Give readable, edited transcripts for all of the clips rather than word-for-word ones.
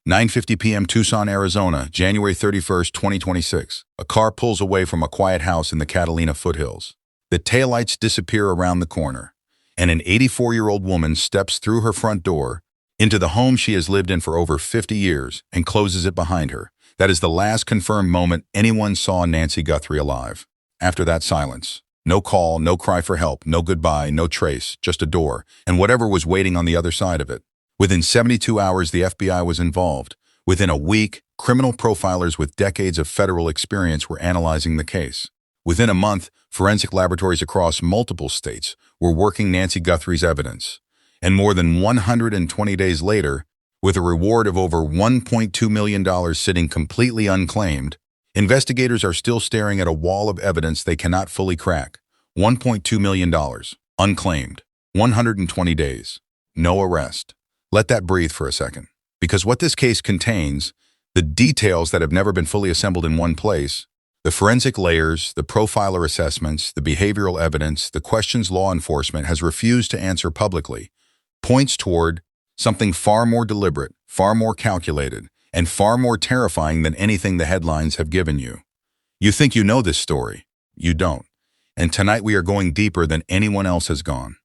9:50 p.m. Tucson, Arizona, January 31st, 2026. A car pulls away from a quiet house in the Catalina foothills. The taillights disappear around the corner, and an 84-year-old woman steps through her front door into the home she has lived in for over 50 years and closes it behind her. That is the last confirmed moment anyone saw Nancy Guthrie alive. After that, silence. No call, no cry for help, no goodbye, no trace, just a door, and whatever was waiting on the other side of it. Within 72 hours, the FBI was involved. Within a week, criminal profilers with decades of federal experience were analyzing the case. Within a month, forensic laboratories across multiple states were working Nancy Guthrie's evidence. And more than 120 days later, with a reward of over $1.2 million sitting completely unclaimed, investigators are still staring at a wall of evidence they cannot fully crack. $1.2 million, unclaimed, 120 days, no arrest. Let that breathe for a second, because what this case contains, the details that have never been fully assembled in one place, the forensic layers, the profiler assessments, the behavioral evidence, the questions law enforcement has refused to answer publicly, points toward something far more deliberate, far more calculated, and far more terrifying than anything the headlines have given you. You think you know this story. You don't. And tonight we are going deeper than anyone else has gone.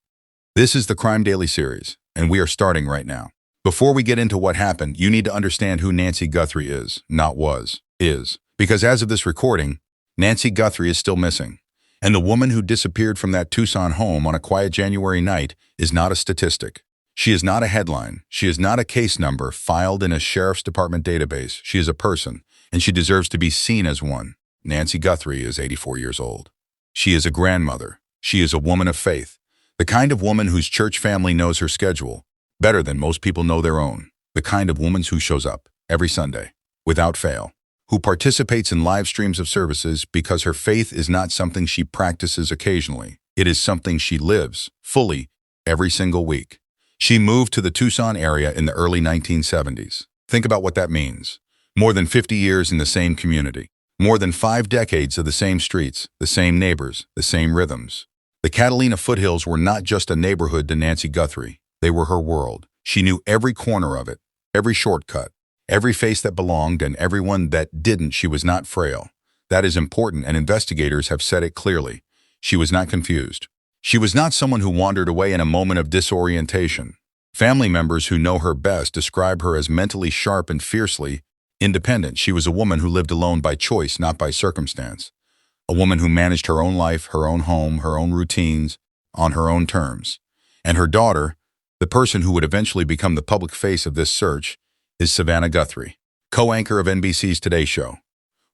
This is the Crime Daily series, and we are starting right now. Before we get into what happened, you need to understand who Nancy Guthrie is, not was, is. Because as of this recording, Nancy Guthrie is still missing. And the woman who disappeared from that Tucson home on a quiet January night is not a statistic. She is not a headline. She is not a case number filed in a sheriff's department database. She is a person, and she deserves to be seen as one. Nancy Guthrie is 84 years old. She is a grandmother. She is a woman of faith. The kind of woman whose church family knows her schedule better than most people know their own. The kind of woman who shows up every Sunday, without fail, who participates in live streams of services because her faith is not something she practices occasionally. It is something she lives fully every single week. She moved to the Tucson area in the early 1970s. Think about what that means. More than 50 years in the same community. More than 5 decades of the same streets, the same neighbors, the same rhythms. The Catalina foothills were not just a neighborhood to Nancy Guthrie. They were her world. She knew every corner of it, every shortcut, every face that belonged and everyone that didn't. She was not frail. That is important, and investigators have said it clearly. She was not confused. She was not someone who wandered away in a moment of disorientation. Family members who know her best describe her as mentally sharp and fiercely independent. She was a woman who lived alone by choice, not by circumstance. A woman who managed her own life, her own home, her own routines, on her own terms. And her daughter, the person who would eventually become the public face of this search, is Savannah Guthrie, co-anchor of NBC's Today Show,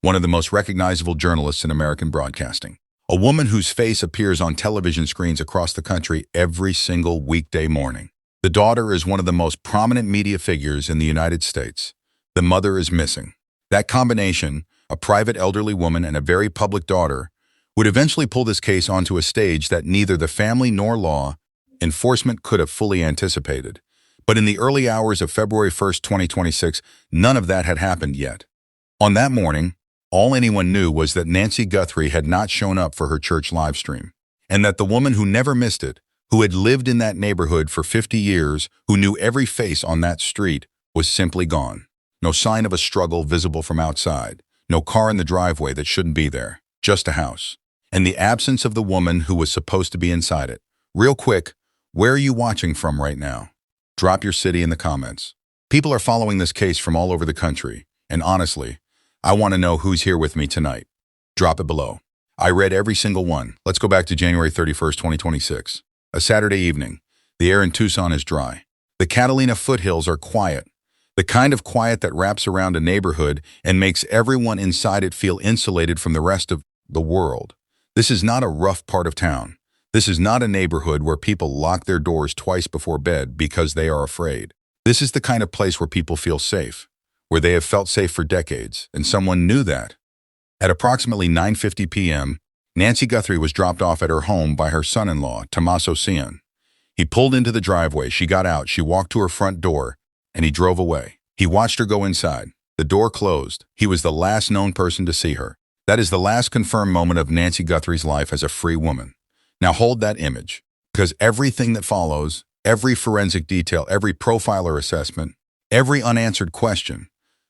one of the most recognizable journalists in American broadcasting. A woman whose face appears on television screens across the country every single weekday morning. The daughter is one of the most prominent media figures in the United States. The mother is missing. That combination, a private elderly woman and a very public daughter, would eventually pull this case onto a stage that neither the family nor law enforcement could have fully anticipated. But in the early hours of February 1st, 2026, none of that had happened yet. On that morning, all anyone knew was that Nancy Guthrie had not shown up for her church live stream, and that the woman who never missed it, who had lived in that neighborhood for 50 years, who knew every face on that street, was simply gone. No sign of a struggle visible from outside, no car in the driveway that shouldn't be there, just a house, and the absence of the woman who was supposed to be inside it. Real quick, where are you watching from right now? Drop your city in the comments. People are following this case from all over the country, and honestly, I want to know who's here with me tonight. Drop it below. I read every single one. Let's go back to January 31st, 2026. A Saturday evening. The air in Tucson is dry. The Catalina foothills are quiet. The kind of quiet that wraps around a neighborhood and makes everyone inside it feel insulated from the rest of the world. This is not a rough part of town. This is not a neighborhood where people lock their doors twice before bed because they are afraid. This is the kind of place where people feel safe, where they have felt safe for decades, and someone knew that. At approximately 9:50 p.m., Nancy Guthrie was dropped off at her home by her son-in-law, Tommaso Cian. He pulled into the driveway, she got out, she walked to her front door, and he drove away. He watched her go inside. The door closed. He was the last known person to see her. That is the last confirmed moment of Nancy Guthrie's life as a free woman. Now hold that image, because everything that follows, every forensic detail, every profiler assessment, Every unanswered question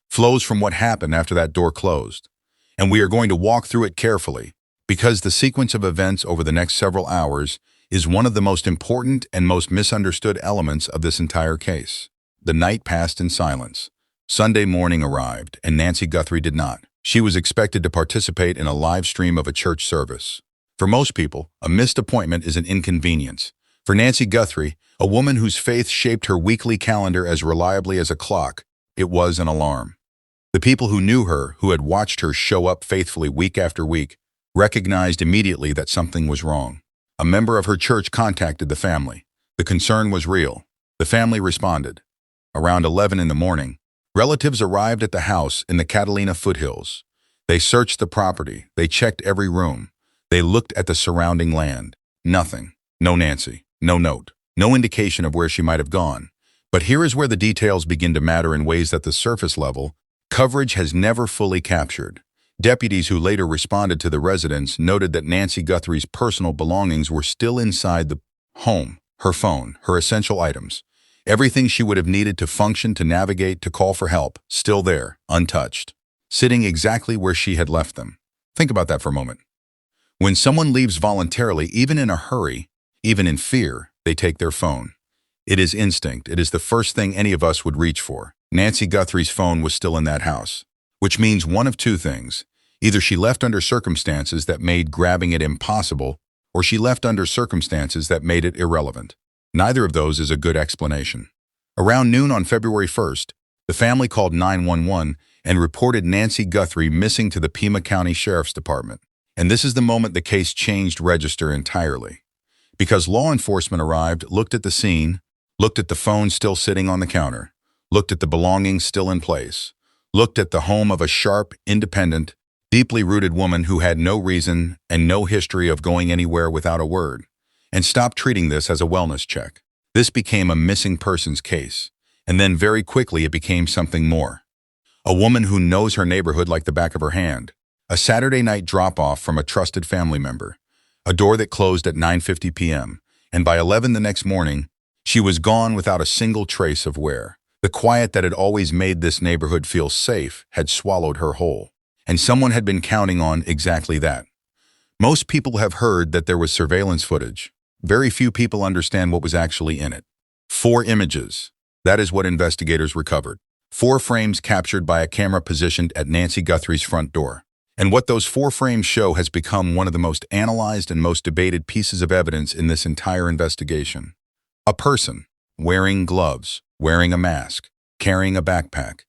flows from what happened after that door closed. And we are going to walk through it carefully, because the sequence of events over the next several hours is one of the most important and most misunderstood elements of this entire case. The night passed in silence. Sunday morning arrived, and Nancy Guthrie did not. She was expected to participate in a live stream of a church service. For most people, a missed appointment is an inconvenience. For Nancy Guthrie, a woman whose faith shaped her weekly calendar as reliably as a clock, it was an alarm. The people who knew her, who had watched her show up faithfully week after week, recognized immediately that something was wrong. A member of her church contacted the family. The concern was real. The family responded. Around 11 in the morning, relatives arrived at the house in the Catalina foothills. They searched the property. They checked every room. They looked at the surrounding land. Nothing. No Nancy. No note. No indication of where she might have gone. But here is where the details begin to matter in ways that the surface level coverage has never fully captured. Deputies who later responded to the residents noted that Nancy Guthrie's personal belongings were still inside the home. Her phone, her essential items, everything she would have needed to function, to navigate, to call for help, still there, untouched, sitting exactly where she had left them. Think about that for a moment. When someone leaves voluntarily, even in a hurry, even in fear, they take their phone. It is instinct. It is the first thing any of us would reach for. Nancy Guthrie's phone was still in that house, which means one of two things. Either she left under circumstances that made grabbing it impossible, or she left under circumstances that made it irrelevant. Neither of those is a good explanation. Around noon on February 1st, the family called 911 and reported Nancy Guthrie missing to the Pima County Sheriff's Department. And this is the moment the case changed register entirely. Because law enforcement arrived, looked at the scene, looked at the phone still sitting on the counter, looked at the belongings still in place, looked at the home of a sharp, independent, deeply rooted woman who had no reason and no history of going anywhere without a word, and stopped treating this as a wellness check. This became a missing persons case, and then very quickly it became something more. A woman who knows her neighborhood like the back of her hand, a Saturday night drop-off from a trusted family member, a door that closed at 9:50 p.m., and by 11 the next morning, she was gone without a single trace of where. The quiet that had always made this neighborhood feel safe had swallowed her whole. And someone had been counting on exactly that. Most people have heard that there was surveillance footage. Very few people understand what was actually in it. 4 images. That is what investigators recovered. 4 frames captured by a camera positioned at Nancy Guthrie's front door. And what those 4 frames show has become one of the most analyzed and most debated pieces of evidence in this entire investigation. A person, wearing gloves, wearing a mask, carrying a backpack.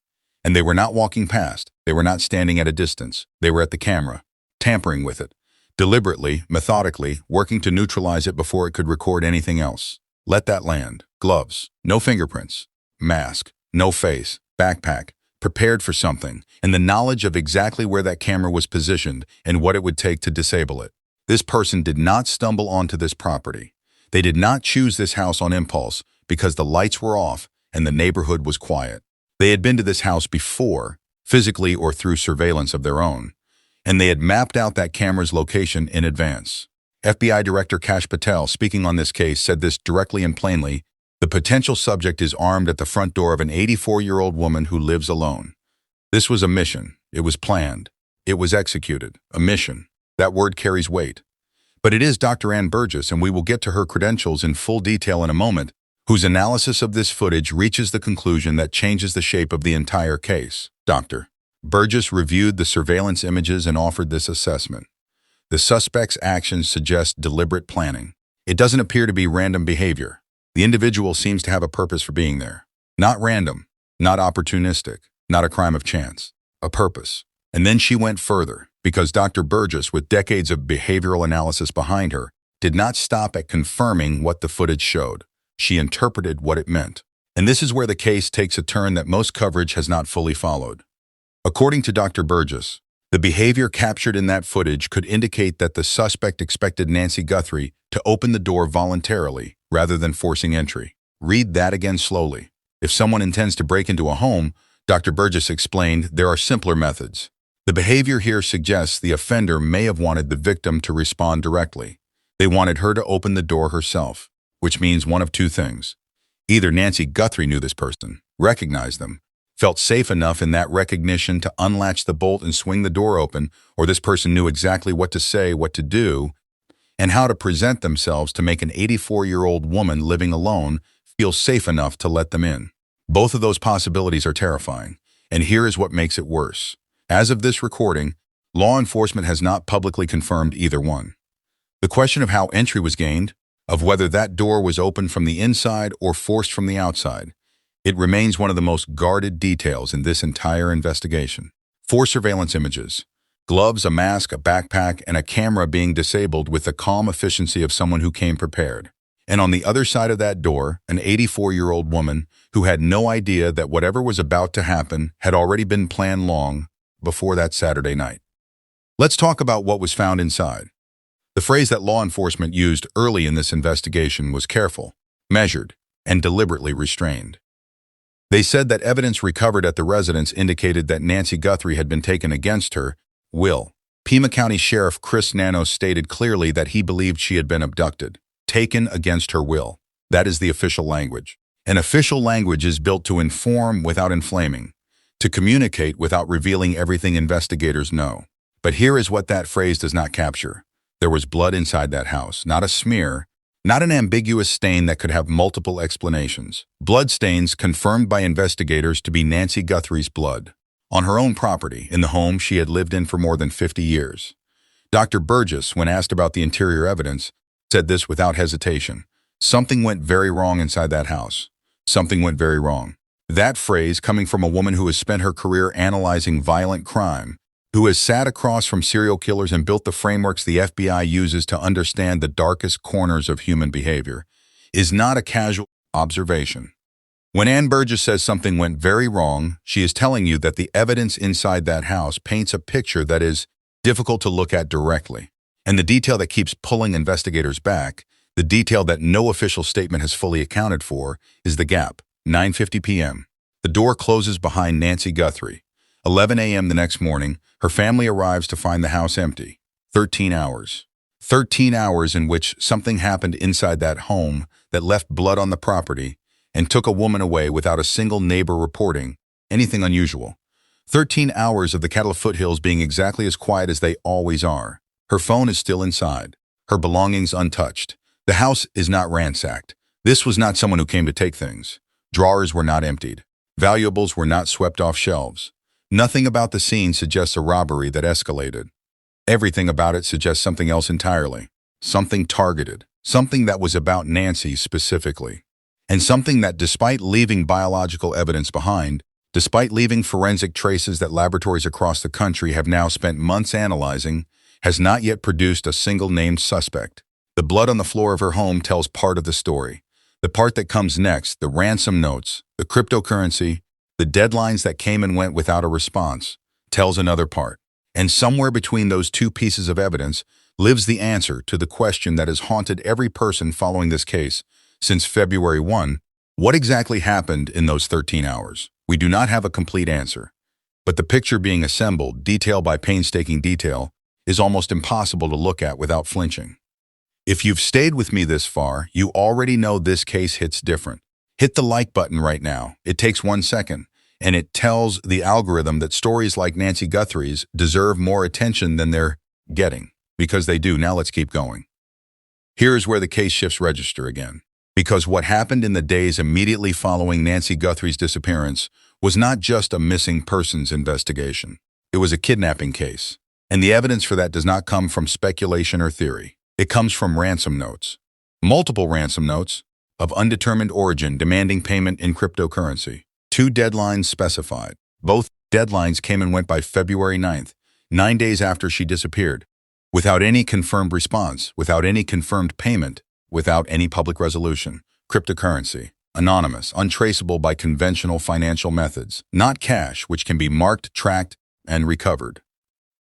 And they were not walking past. They were not standing at a distance. They were at the camera, tampering with it, deliberately, methodically, working to neutralize it before it could record anything else. Let that land. Gloves, no fingerprints, mask, no face, backpack, prepared for something, and the knowledge of exactly where that camera was positioned and what it would take to disable it. This person did not stumble onto this property. They did not choose this house on impulse because the lights were off and the neighborhood was quiet. They had been to this house before, physically or through surveillance of their own, and they had mapped out that camera's location in advance. FBI Director Kash Patel, speaking on this case, said this directly and plainly: the potential subject is armed at the front door of an 84-year-old woman who lives alone. This was a mission. It was planned. It was executed. A mission. That word carries weight. But it is Dr. Ann Burgess, and we will get to her credentials in full detail in a moment, whose analysis of this footage reaches the conclusion that changes the shape of the entire case. Dr. Burgess reviewed the surveillance images and offered this assessment. The suspect's actions suggest deliberate planning. It doesn't appear to be random behavior. The individual seems to have a purpose for being there. Not random, not opportunistic, not a crime of chance. A purpose. And then she went further, because Dr. Burgess, with decades of behavioral analysis behind her, did not stop at confirming what the footage showed. She interpreted what it meant. And this is where the case takes a turn that most coverage has not fully followed. According to Dr. Burgess, the behavior captured in that footage could indicate that the suspect expected Nancy Guthrie to open the door voluntarily rather than forcing entry. Read that again slowly. If someone intends to break into a home, Dr. Burgess explained, there are simpler methods. The behavior here suggests the offender may have wanted the victim to respond directly. They wanted her to open the door herself, which means one of two things. Either Nancy Guthrie knew this person, recognized them, felt safe enough in that recognition to unlatch the bolt and swing the door open, or this person knew exactly what to say, what to do, and how to present themselves to make an 84-year-old woman living alone feel safe enough to let them in. Both of those possibilities are terrifying, and here is what makes it worse. As of this recording, law enforcement has not publicly confirmed either one. The question of how entry was gained, of whether that door was opened from the inside or forced from the outside, it remains one of the most guarded details in this entire investigation. 4 surveillance images: gloves, a mask, a backpack, and a camera being disabled with the calm efficiency of someone who came prepared. And on the other side of that door, an 84-year-old woman who had no idea that whatever was about to happen had already been planned long before that Saturday night. Let's talk about what was found inside. The phrase that law enforcement used early in this investigation was careful, measured, and deliberately restrained. They said that evidence recovered at the residence indicated that Nancy Guthrie had been taken against her will. Pima County Sheriff Chris Nanos stated clearly that he believed she had been abducted, taken against her will. That is the official language. An official language is built to inform without inflaming, to communicate without revealing everything investigators know. But here is what that phrase does not capture. There was blood inside that house, not a smear, not an ambiguous stain that could have multiple explanations. Blood stains confirmed by investigators to be Nancy Guthrie's blood, on her own property, in the home she had lived in for more than 50 years. Dr. Burgess, when asked about the interior evidence, said this without hesitation: something went very wrong inside that house. Something went very wrong. That phrase, coming from a woman who has spent her career analyzing violent crime, who has sat across from serial killers and built the frameworks the FBI uses to understand the darkest corners of human behavior, is not a casual observation. When Ann Burgess says something went very wrong, she is telling you that the evidence inside that house paints a picture that is difficult to look at directly. And the detail that keeps pulling investigators back, the detail that no official statement has fully accounted for, is the gap. 9:50 p.m. The door closes behind Nancy Guthrie. 11 a.m. the next morning, her family arrives to find the house empty. 13 hours. 13 hours in which something happened inside that home that left blood on the property and took a woman away without a single neighbor reporting anything unusual. 13 hours of the Cattle Foothills being exactly as quiet as they always are. Her phone is still inside, her belongings untouched. The house is not ransacked. This was not someone who came to take things. Drawers were not emptied. Valuables were not swept off shelves. Nothing about the scene suggests a robbery that escalated. Everything about it suggests something else entirely. Something targeted. Something that was about Nancy specifically. And something that, despite leaving biological evidence behind, despite leaving forensic traces that laboratories across the country have now spent months analyzing, has not yet produced a single named suspect. The blood on the floor of her home tells part of the story. The part that comes next, the ransom notes, the cryptocurrency, the deadlines that came and went without a response, tells another part. And somewhere between those two pieces of evidence lives the answer to the question that has haunted every person following this case since February 1. What exactly happened in those 13 hours? We do not have a complete answer. But the picture being assembled, detail by painstaking detail, is almost impossible to look at without flinching. If you've stayed with me this far, you already know this case hits different. Hit the like button right now. It takes 1 second, and it tells the algorithm that stories like Nancy Guthrie's deserve more attention than they're getting, because they do. Now let's keep going. Here's where the case shifts register again. Because what happened in the days immediately following Nancy Guthrie's disappearance was not just a missing persons investigation. It was a kidnapping case. And the evidence for that does not come from speculation or theory. It comes from ransom notes. Multiple ransom notes of undetermined origin demanding payment in cryptocurrency. 2 deadlines specified. Both deadlines came and went by February 9th, 9 days after she disappeared, without any confirmed response, without any confirmed payment, without any public resolution. Cryptocurrency. Anonymous, untraceable by conventional financial methods. Not cash, which can be marked, tracked, and recovered.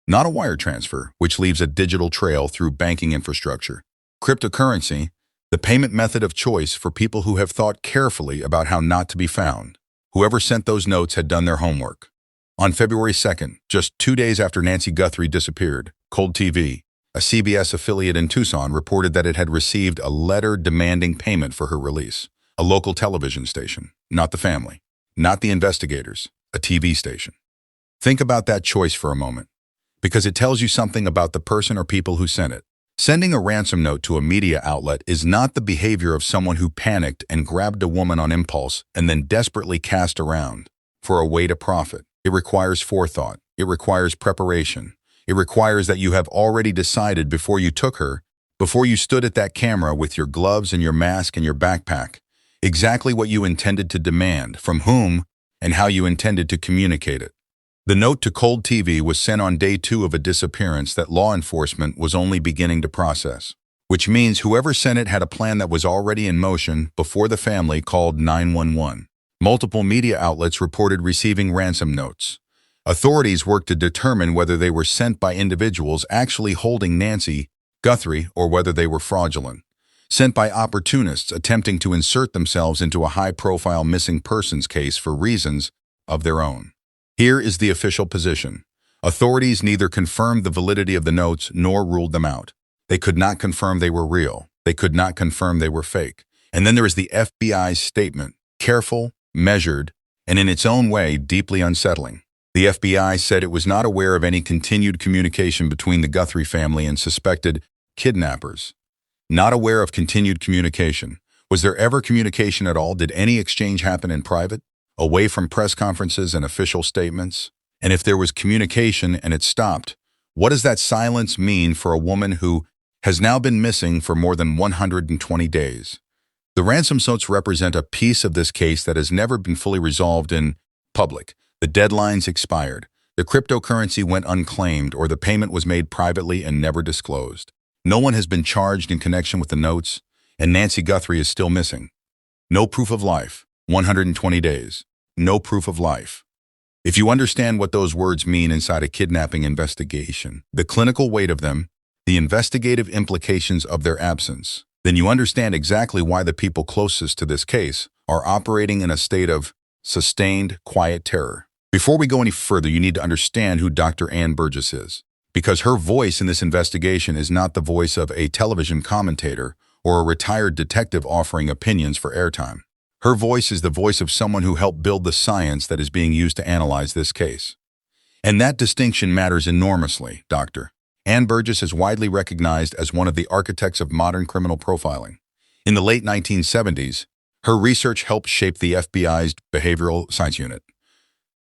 Not a wire transfer, which leaves a digital trail through banking infrastructure. Cryptocurrency, the payment method of choice for people who have thought carefully about how not to be found. Whoever sent those notes had done their homework. On February 2nd, just 2 days after Nancy Guthrie disappeared, Cold TV, a CBS affiliate in Tucson, reported that it had received a letter demanding payment for her release. A local television station, not the family, not the investigators, a TV station. Think about that choice for a moment, because it tells you something about the person or people who sent it. Sending a ransom note to a media outlet is not the behavior of someone who panicked and grabbed a woman on impulse and then desperately cast around for a way to profit. It requires forethought. It requires preparation. It requires that you have already decided before you took her, before you stood at that camera with your gloves and your mask and your backpack, exactly what you intended to demand, from whom, and how you intended to communicate it. The note to Cold TV was sent on day 2 of a disappearance that law enforcement was only beginning to process, which means whoever sent it had a plan that was already in motion before the family called 911. Multiple media outlets reported receiving ransom notes. Authorities worked to determine whether they were sent by individuals actually holding Nancy Guthrie or whether they were fraudulent, sent by opportunists attempting to insert themselves into a high-profile missing persons case for reasons of their own. Here is the official position. Authorities neither confirmed the validity of the notes nor ruled them out. They could not confirm they were real. They could not confirm they were fake. And then there is the FBI's statement, careful, measured, and in its own way deeply unsettling. The FBI said it was not aware of any continued communication between the Guthrie family and suspected kidnappers. Not aware of continued communication. Was there ever communication at all? Did any exchange happen in private, away from press conferences and official statements? And if there was communication and it stopped, what does that silence mean for a woman who has now been missing for more than 120 days? The ransom notes represent a piece of this case that has never been fully resolved in public. The deadlines expired. The cryptocurrency went unclaimed, or the payment was made privately and never disclosed. No one has been charged in connection with the notes, and Nancy Guthrie is still missing. No proof of life. 120 days. No proof of life. If you understand what those words mean inside a kidnapping investigation, the clinical weight of them, the investigative implications of their absence, then you understand exactly why the people closest to this case are operating in a state of sustained, quiet terror. Before we go any further, you need to understand who Dr. Ann Burgess is, because her voice in this investigation is not the voice of a television commentator or a retired detective offering opinions for airtime. Her voice is the voice of someone who helped build the science that is being used to analyze this case. And that distinction matters enormously, Dr. Ann Burgess is widely recognized as one of the architects of modern criminal profiling. In the late 1970s, her research helped shape the FBI's Behavioral Science Unit,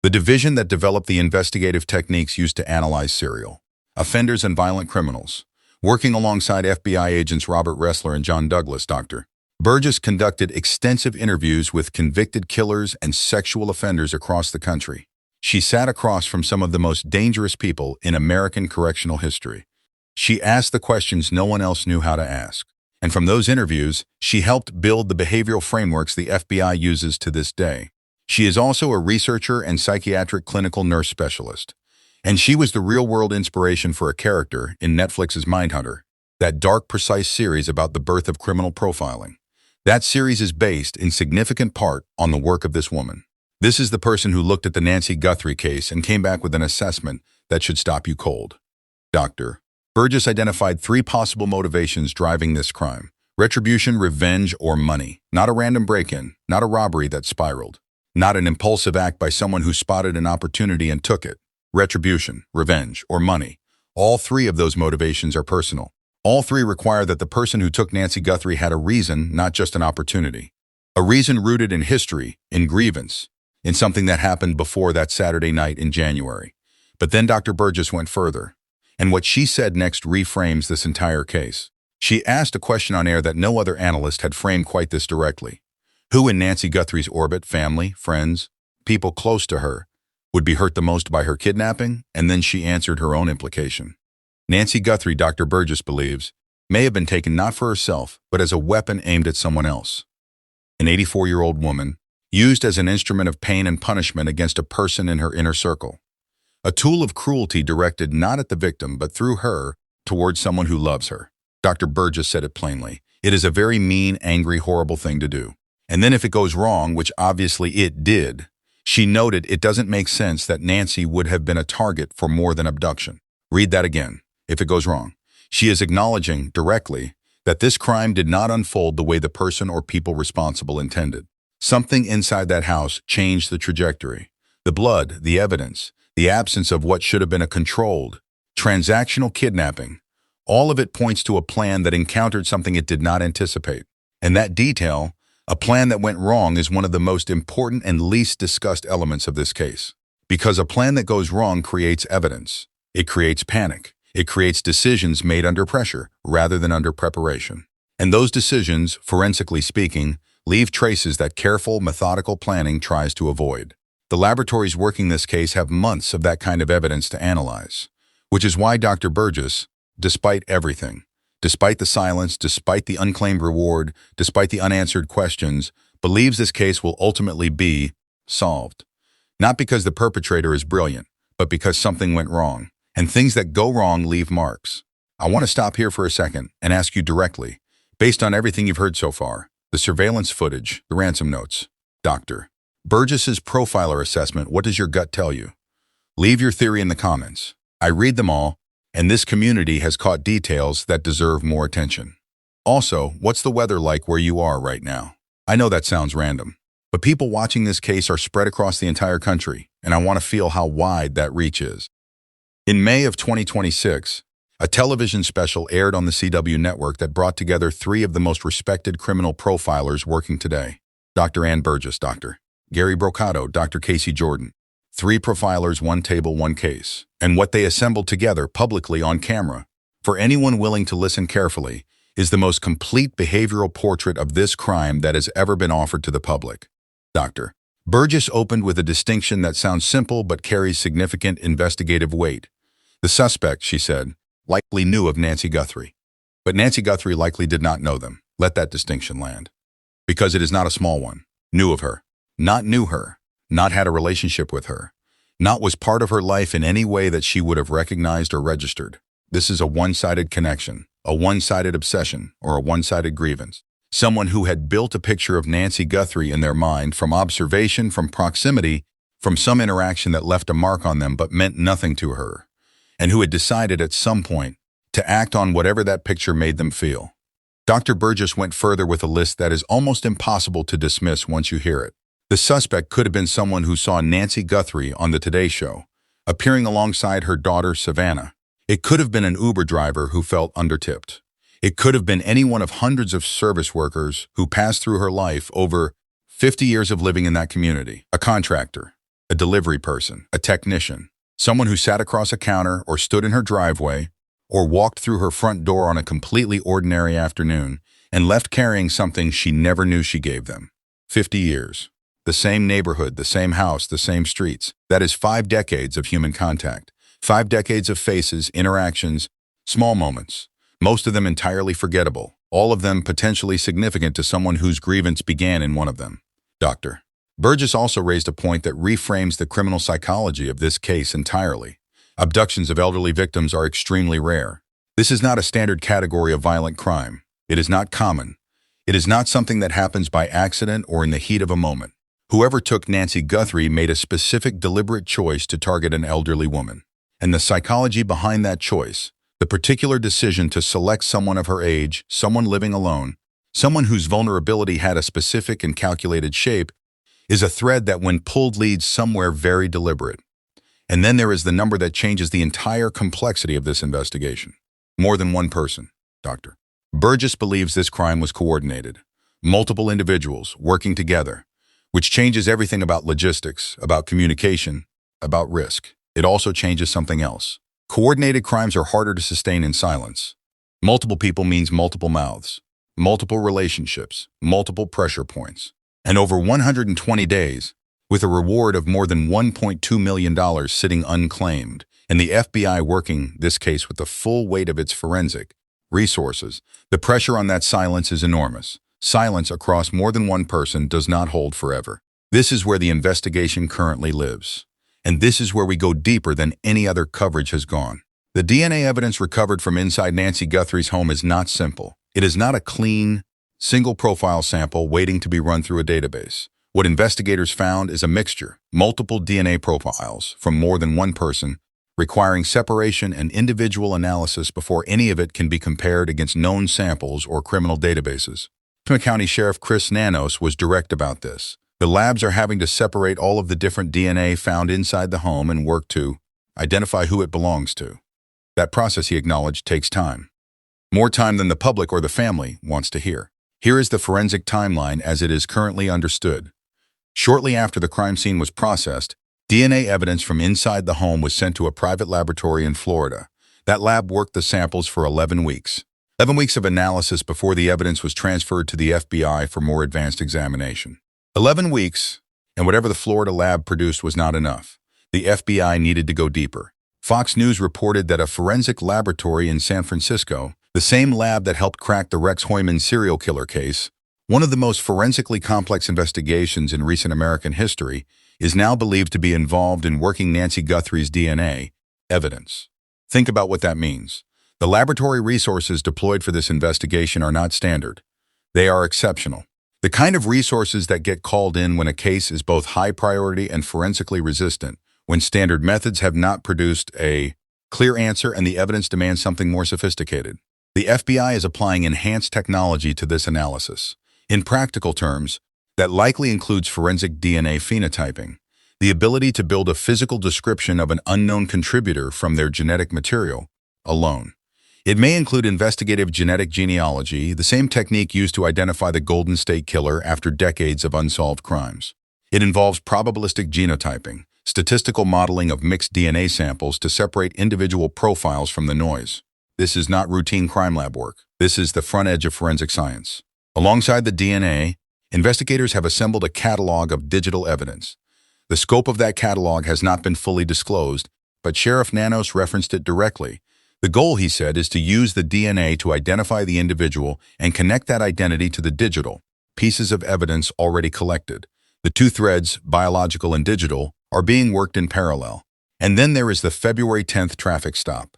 the division that developed the investigative techniques used to analyze serial offenders and violent criminals. Working alongside FBI agents Robert Ressler and John Douglas, Dr. Burgess conducted extensive interviews with convicted killers and sexual offenders across the country. She sat across from some of the most dangerous people in American correctional history. She asked the questions no one else knew how to ask. And from those interviews, she helped build the behavioral frameworks the FBI uses to this day. She is also a researcher and psychiatric clinical nurse specialist. And she was the real-world inspiration for a character in Netflix's Mindhunter, that dark, precise series about the birth of criminal profiling. That series is based, in significant part, on the work of this woman. This is the person who looked at the Nancy Guthrie case and came back with an assessment that should stop you cold. Dr. Burgess identified 3 possible motivations driving this crime: retribution, revenge, or money. Not a random break-in, not a robbery that spiraled, not an impulsive act by someone who spotted an opportunity and took it. Retribution, revenge, or money. All 3 of those motivations are personal. All 3 require that the person who took Nancy Guthrie had a reason, not just an opportunity. A reason rooted in history, in grievance, in something that happened before that Saturday night in January. But then Dr. Burgess went further, and what she said next reframes this entire case. She asked a question on air that no other analyst had framed quite this directly. Who in Nancy Guthrie's orbit, family, friends, people close to her, would be hurt the most by her kidnapping? And then she answered her own implication. Nancy Guthrie, Dr. Burgess believes, may have been taken not for herself, but as a weapon aimed at someone else. An 84-year-old woman, used as an instrument of pain and punishment against a person in her inner circle. A tool of cruelty directed not at the victim, but through her, towards someone who loves her. Dr. Burgess said it plainly. It is a very mean, angry, horrible thing to do. And then if it goes wrong, which obviously it did, she noted it doesn't make sense that Nancy would have been a target for more than abduction. Read that again. If it goes wrong. She is acknowledging directly that this crime did not unfold the way the person or people responsible intended. Something inside that house changed the trajectory. The blood, the evidence, the absence of what should have been a controlled, transactional kidnapping, all of it points to a plan that encountered something it did not anticipate. And that detail, a plan that went wrong, is one of the most important and least discussed elements of this case. Because a plan that goes wrong creates evidence. It creates panic. It creates decisions made under pressure rather than under preparation. And those decisions, forensically speaking, leave traces that careful, methodical planning tries to avoid. The laboratories working this case have months of that kind of evidence to analyze, which is why Dr. Burgess, despite everything, despite the silence, despite the unclaimed reward, despite the unanswered questions, believes this case will ultimately be solved. Not because the perpetrator is brilliant, but because something went wrong. And things that go wrong leave marks. I want to stop here for a second and ask you directly, based on everything you've heard so far, the surveillance footage, the ransom notes, Dr. Burgess's profiler assessment, what does your gut tell you? Leave your theory in the comments. I read them all, and this community has caught details that deserve more attention. Also, what's the weather like where you are right now? I know that sounds random, but people watching this case are spread across the entire country, and I want to feel how wide that reach is. In May of 2026, a television special aired on the CW network that brought together three of the most respected criminal profilers working today. Dr. Ann Burgess, Dr. Gary Brocato, Dr. Casey Jordan. Three profilers, one table, one case. And what they assembled together publicly on camera, for anyone willing to listen carefully, is the most complete behavioral portrait of this crime that has ever been offered to the public. Dr. Burgess opened with a distinction that sounds simple but carries significant investigative weight. The suspect, she said, likely knew of Nancy Guthrie. But Nancy Guthrie likely did not know them. Let that distinction land. Because it is not a small one. Knew of her. Not knew her. Not had a relationship with her. Not was part of her life in any way that she would have recognized or registered. This is a one-sided connection, a one-sided obsession, or a one-sided grievance. Someone who had built a picture of Nancy Guthrie in their mind from observation, from proximity, from some interaction that left a mark on them but meant nothing to her, and who had decided at some point to act on whatever that picture made them feel. Dr. Burgess went further with a list that is almost impossible to dismiss once you hear it. The suspect could have been someone who saw Nancy Guthrie on the Today Show, appearing alongside her daughter Savannah. It could have been an Uber driver who felt undertipped. It could have been any one of hundreds of service workers who passed through her life over 50 years of living in that community. A contractor, a delivery person, a technician, someone who sat across a counter or stood in her driveway or walked through her front door on a completely ordinary afternoon and left carrying something she never knew she gave them. 50 years. The same neighborhood, the same house, the same streets. That is 5 decades of human contact. 5 decades of faces, interactions, small moments. Most of them entirely forgettable, all of them potentially significant to someone whose grievance began in one of them. Dr. Burgess also raised a point that reframes the criminal psychology of this case entirely. Abductions of elderly victims are extremely rare. This is not a standard category of violent crime. It is not common. It is not something that happens by accident or in the heat of a moment. Whoever took Nancy Guthrie made a specific, deliberate choice to target an elderly woman. And the psychology behind that choice, the particular decision to select someone of her age, someone living alone, someone whose vulnerability had a specific and calculated shape, is a thread that when pulled leads somewhere very deliberate. And then there is the number that changes the entire complexity of this investigation. More than one person, Dr. Burgess believes this crime was coordinated. Multiple individuals working together, which changes everything about logistics, about communication, about risk. It also changes something else. Coordinated crimes are harder to sustain in silence. Multiple people means multiple mouths, multiple relationships, multiple pressure points. And over 120 days, with a reward of more than $1.2 million sitting unclaimed, and the FBI working this case with the full weight of its forensic resources, the pressure on that silence is enormous. Silence across more than one person does not hold forever. This is where the investigation currently lives. And this is where we go deeper than any other coverage has gone. The DNA evidence recovered from inside Nancy Guthrie's home is not simple. It is not a clean, single profile sample waiting to be run through a database. What investigators found is a mixture, multiple DNA profiles from more than one person, requiring separation and individual analysis before any of it can be compared against known samples or criminal databases. Pima County Sheriff Chris Nanos was direct about this. The labs are having to separate all of the different DNA found inside the home and work to identify who it belongs to. That process, he acknowledged, takes time. More time than the public or the family wants to hear. Here is the forensic timeline as it is currently understood. Shortly after the crime scene was processed, DNA evidence from inside the home was sent to a private laboratory in Florida. That lab worked the samples for 11 weeks. 11 weeks of analysis before the evidence was transferred to the FBI for more advanced examination. 11 weeks, and whatever the Florida lab produced was not enough. The FBI needed to go deeper. Fox News reported that a forensic laboratory in San Francisco, the same lab that helped crack the Rex Heumann serial killer case, one of the most forensically complex investigations in recent American history, is now believed to be involved in working Nancy Guthrie's DNA evidence. Think about what that means. The laboratory resources deployed for this investigation are not standard. They are exceptional. The kind of resources that get called in when a case is both high priority and forensically resistant, when standard methods have not produced a clear answer and the evidence demands something more sophisticated. The FBI is applying enhanced technology to this analysis. In practical terms, that likely includes forensic DNA phenotyping, the ability to build a physical description of an unknown contributor from their genetic material alone. It may include investigative genetic genealogy, the same technique used to identify the Golden State Killer after decades of unsolved crimes. It involves probabilistic genotyping, statistical modeling of mixed DNA samples to separate individual profiles from the noise. This is not routine crime lab work. This is the front edge of forensic science. Alongside the DNA, investigators have assembled a catalog of digital evidence. The scope of that catalog has not been fully disclosed, but Sheriff Nanos referenced it directly. The goal, he said, is to use the DNA to identify the individual and connect that identity to the digital pieces of evidence already collected. The two threads, biological and digital, are being worked in parallel. And then there is the February 10th traffic stop.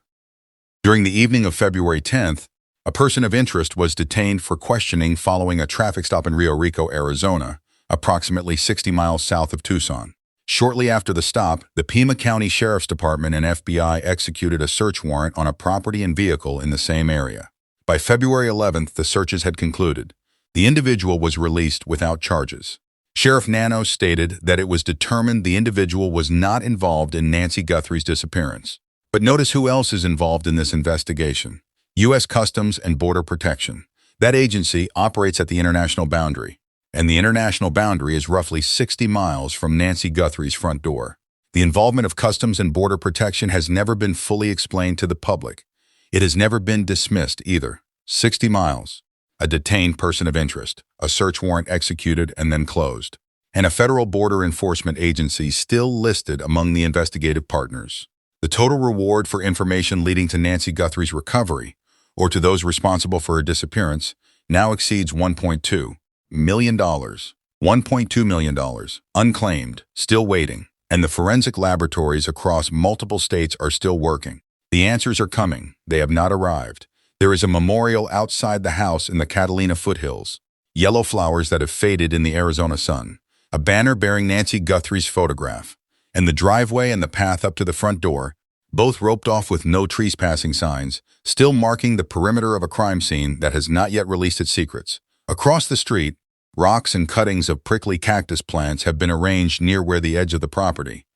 During the evening of February 10th, a person of interest was detained for questioning following a traffic stop in Rio Rico, Arizona, approximately 60 miles south of Tucson. Shortly after the stop, the Pima County Sheriff's Department and FBI executed a search warrant on a property and vehicle in the same area. By February 11th, the searches had concluded. The individual was released without charges. Sheriff Nanos stated that it was determined the individual was not involved in Nancy Guthrie's disappearance. But notice who else is involved in this investigation. U.S. Customs and Border Protection. That agency operates at the international boundary, and the international boundary is roughly 60 miles from Nancy Guthrie's front door. The involvement of Customs and Border Protection has never been fully explained to the public. It has never been dismissed either. 60 miles. A detained person of interest, a search warrant executed and then closed, and a federal border enforcement agency still listed among the investigative partners. The total reward for information leading to Nancy Guthrie's recovery, or to those responsible for her disappearance, now exceeds $1.2 million. $1.2 million, unclaimed, still waiting, and the forensic laboratories across multiple states are still working. The answers are coming. They have not arrived. There is a memorial outside the house in the Catalina foothills, yellow flowers that have faded in the Arizona sun, a banner bearing Nancy Guthrie's photograph, and the driveway and the path up to the front door, both roped off with no trespassing signs, still marking the perimeter of a crime scene that has not yet released its secrets. Across the street, rocks and cuttings of prickly cactus plants have been arranged near where the edge of the property,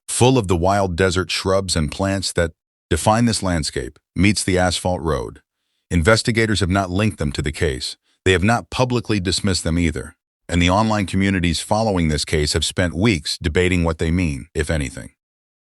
full of the wild desert shrubs and plants that define this landscape, meets the asphalt road. Investigators have not linked them to the case. They have not publicly dismissed them either. And the online communities following this case have spent weeks debating what they mean, if anything.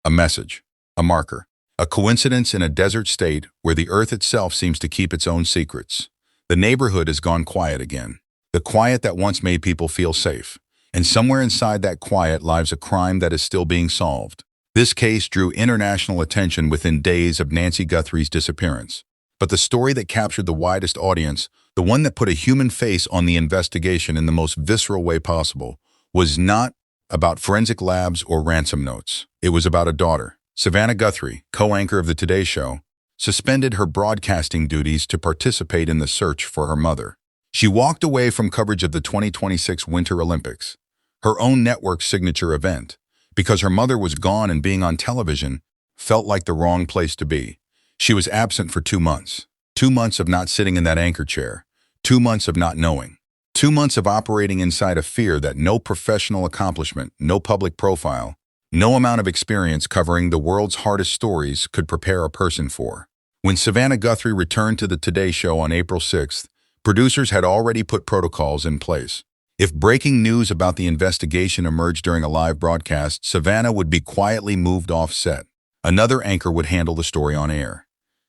A message, a marker, a coincidence in a desert state where the earth itself seems to keep its own secrets. The neighborhood has gone quiet again. The quiet that once made people feel safe. And somewhere inside that quiet lies a crime that is still being solved. This case drew international attention within days of Nancy Guthrie's disappearance. But the story that captured the widest audience, the one that put a human face on the investigation in the most visceral way possible, was not about forensic labs or ransom notes. It was about a daughter. Savannah Guthrie, co-anchor of the Today Show, suspended her broadcasting duties to participate in the search for her mother. She walked away from coverage of the 2026 Winter Olympics, her own network's signature event, because her mother was gone and being on television felt like the wrong place to be. She was absent for 2 months. 2 months of not sitting in that anchor chair. 2 months of not knowing. 2 months of operating inside a fear that no professional accomplishment, no public profile, no amount of experience covering the world's hardest stories could prepare a person for. When Savannah Guthrie returned to the Today Show on April 6th, producers had already put protocols in place. If breaking news about the investigation emerged during a live broadcast, Savannah would be quietly moved off set. Another anchor would handle the story on air.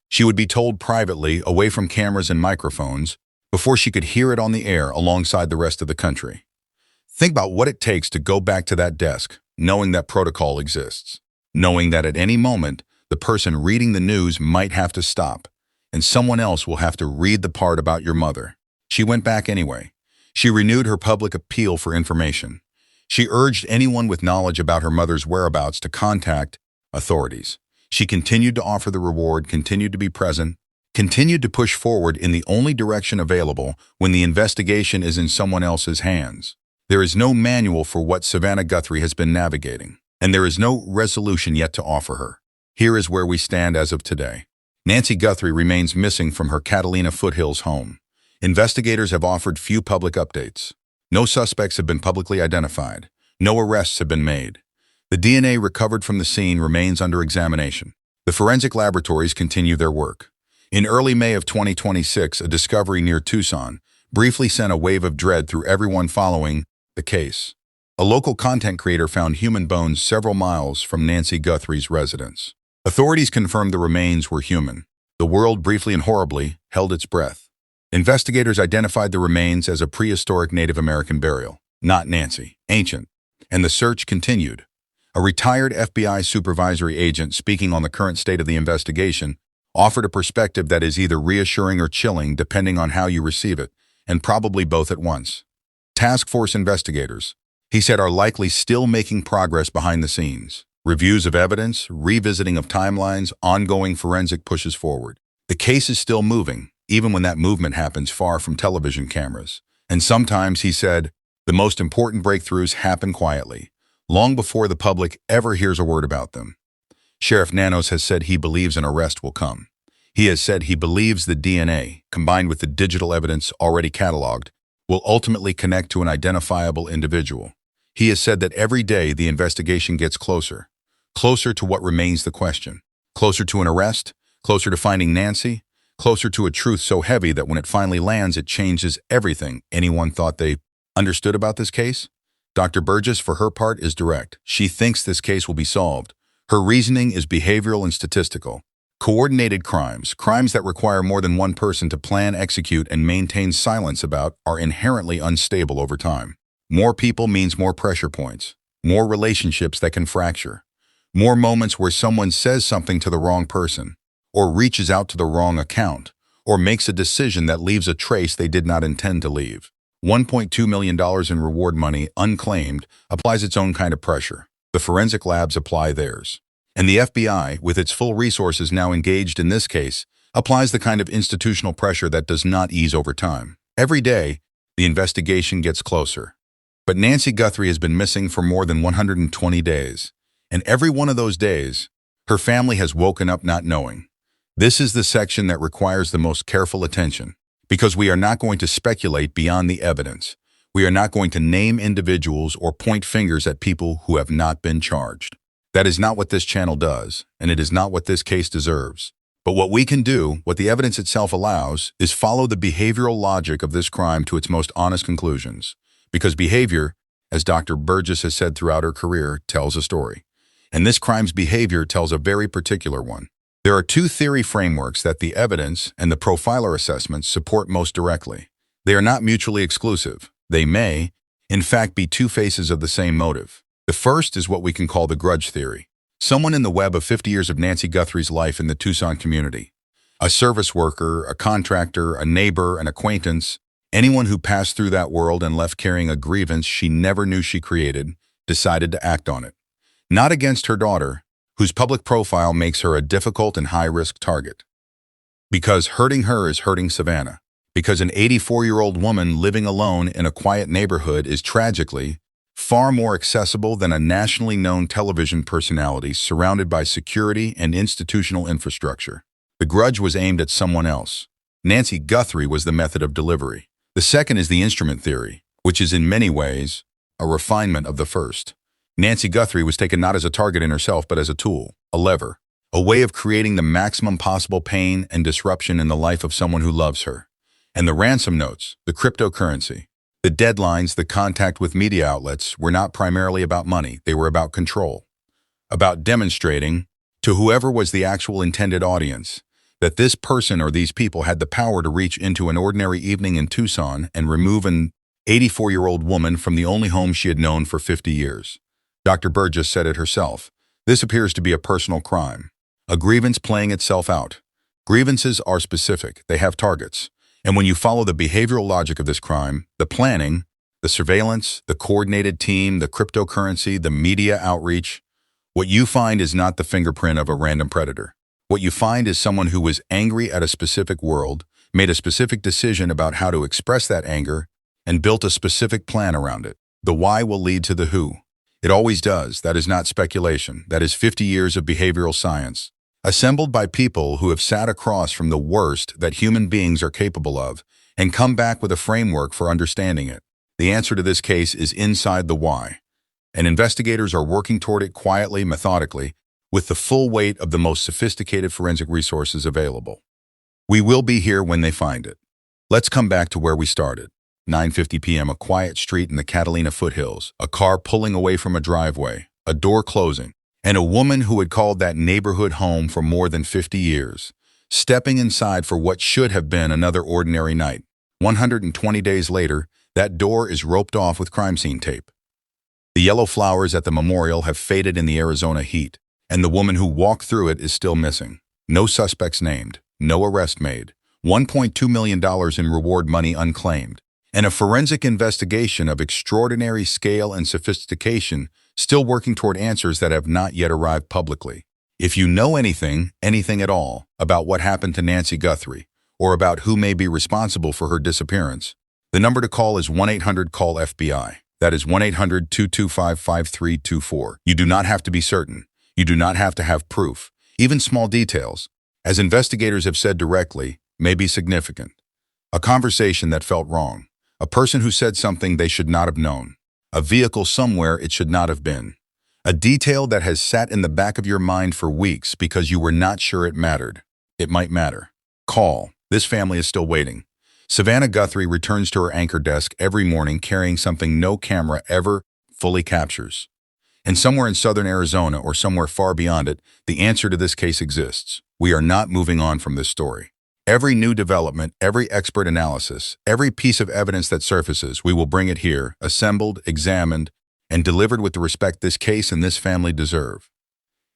She would be told privately, away from cameras and microphones, before she could hear it on the air alongside the rest of the country. Think about what it takes to go back to that desk, knowing that protocol exists, knowing that at any moment, the person reading the news might have to stop, and someone else will have to read the part about your mother. She went back anyway. She renewed her public appeal for information. She urged anyone with knowledge about her mother's whereabouts to contact authorities. She continued to offer the reward, continued to be present, continued to push forward in the only direction available when the investigation is in someone else's hands. There is no manual for what Savannah Guthrie has been navigating, and there is no resolution yet to offer her. Here is where we stand as of today. Nancy Guthrie remains missing from her Catalina foothills home. Investigators have offered few public updates. No suspects have been publicly identified. No arrests have been made. The DNA recovered from the scene remains under examination. The forensic laboratories continue their work. In early May of 2026, a discovery near Tucson briefly sent a wave of dread through everyone following the case. A local content creator found human bones several miles from Nancy Guthrie's residence. Authorities confirmed the remains were human. The world briefly and horribly held its breath. Investigators identified the remains as a prehistoric Native American burial, not Nancy, ancient, and the search continued. A retired FBI supervisory agent speaking on the current state of the investigation offered a perspective that is either reassuring or chilling depending on how you receive it, and probably both at once. Task force investigators, he said, are likely still making progress behind the scenes. Reviews of evidence, revisiting of timelines, ongoing forensic pushes forward. The case is still moving, even when that movement happens far from television cameras. And sometimes, he said, the most important breakthroughs happen quietly, long before the public ever hears a word about them. Sheriff Nanos has said he believes an arrest will come. He has said he believes the DNA, combined with the digital evidence already cataloged, will ultimately connect to an identifiable individual. He has said that every day the investigation gets closer to what remains the question, closer to an arrest, closer to finding Nancy, closer to a truth so heavy that when it finally lands, it changes everything anyone thought they understood about this case. Dr. Burgess, for her part, is direct. She thinks this case will be solved. Her reasoning is behavioral and statistical. Coordinated crimes that require more than one person to plan, execute, and maintain silence about, are inherently unstable over time. More people means more pressure points, more relationships that can fracture, more moments where someone says something to the wrong person, or reaches out to the wrong account, or makes a decision that leaves a trace they did not intend to leave. $1.2 million in reward money, unclaimed, applies its own kind of pressure. The forensic labs apply theirs. And the FBI, with its full resources now engaged in this case, applies the kind of institutional pressure that does not ease over time. Every day, the investigation gets closer. But Nancy Guthrie has been missing for more than 120 days. And every one of those days, her family has woken up not knowing. This is the section that requires the most careful attention, because we are not going to speculate beyond the evidence. We are not going to name individuals or point fingers at people who have not been charged. That is not what this channel does, and it is not what this case deserves. But what we can do, what the evidence itself allows, is follow the behavioral logic of this crime to its most honest conclusions. Because behavior, as Dr. Burgess has said throughout her career, tells a story. And this crime's behavior tells a very particular one. There are two theory frameworks that the evidence and the profiler assessments support most directly. They are not mutually exclusive. They may, in fact, be two faces of the same motive. The first is what we can call the grudge theory. Someone in the web of 50 years of Nancy Guthrie's life in the Tucson community. A service worker, a contractor, a neighbor, an acquaintance, anyone who passed through that world and left carrying a grievance she never knew she created, decided to act on it. Not against her daughter, whose public profile makes her a difficult and high-risk target. Because hurting her is hurting Savannah. Because an 84-year-old woman living alone in a quiet neighborhood is tragically far more accessible than a nationally known television personality surrounded by security and institutional infrastructure. The grudge was aimed at someone else. Nancy Guthrie was the method of delivery. The second is the instrument theory, which is in many ways a refinement of the first. Nancy Guthrie was taken not as a target in herself, but as a tool, a lever, a way of creating the maximum possible pain and disruption in the life of someone who loves her. And the ransom notes, the cryptocurrency, the deadlines, the contact with media outlets were not primarily about money. They were about control, about demonstrating to whoever was the actual intended audience that this person or these people had the power to reach into an ordinary evening in Tucson and remove an 84-year-old woman from the only home she had known for 50 years. Dr. Burgess said it herself. This appears to be a personal crime, a grievance playing itself out. Grievances are specific. They have targets. And when you follow the behavioral logic of this crime, the planning, the surveillance, the coordinated team, the cryptocurrency, the media outreach, what you find is not the fingerprint of a random predator. What you find is someone who was angry at a specific world, made a specific decision about how to express that anger, and built a specific plan around it. The why will lead to the who. It always does. That is not speculation. That is 50 years of behavioral science, assembled by people who have sat across from the worst that human beings are capable of and come back with a framework for understanding it. The answer to this case is inside the why, and investigators are working toward it quietly, methodically, with the full weight of the most sophisticated forensic resources available. We will be here when they find it. Let's come back to where we started. 9:50 p.m., a quiet street in the Catalina foothills, a car pulling away from a driveway, a door closing, and a woman who had called that neighborhood home for more than 50 years, stepping inside for what should have been another ordinary night. 120 days later, that door is roped off with crime scene tape. The yellow flowers at the memorial have faded in the Arizona heat, and the woman who walked through it is still missing. No suspects named, no arrest made, $1.2 million in reward money unclaimed, and a forensic investigation of extraordinary scale and sophistication still working toward answers that have not yet arrived publicly. If you know anything at all, about what happened to Nancy Guthrie, or about who may be responsible for her disappearance, the number to call is 1-800-CALL-FBI. That is 1-800-225-5324. You do not have to be certain. You do not have to have proof. Even small details, as investigators have said directly, may be significant. A conversation that felt wrong. A person who said something they should not have known. A vehicle somewhere it should not have been. A detail that has sat in the back of your mind for weeks because you were not sure it mattered. It might matter. Call. This family is still waiting. Savannah Guthrie returns to her anchor desk every morning carrying something no camera ever fully captures. And somewhere in southern Arizona or somewhere far beyond it, the answer to this case exists. We are not moving on from this story. Every new development, every expert analysis, every piece of evidence that surfaces, we will bring it here, assembled, examined, and delivered with the respect this case and this family deserve.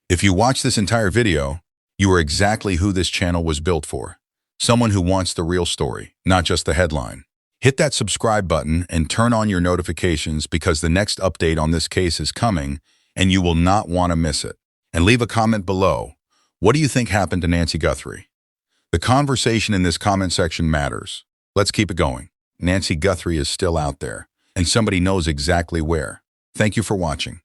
If you watch this entire video, you are exactly who this channel was built for. Someone who wants the real story, not just the headline. Hit that subscribe button and turn on your notifications because the next update on this case is coming and you will not want to miss it. And leave a comment below. What do you think happened to Nancy Guthrie? The conversation in this comment section matters. Let's keep it going. Nancy Guthrie is still out there, and somebody knows exactly where. Thank you for watching.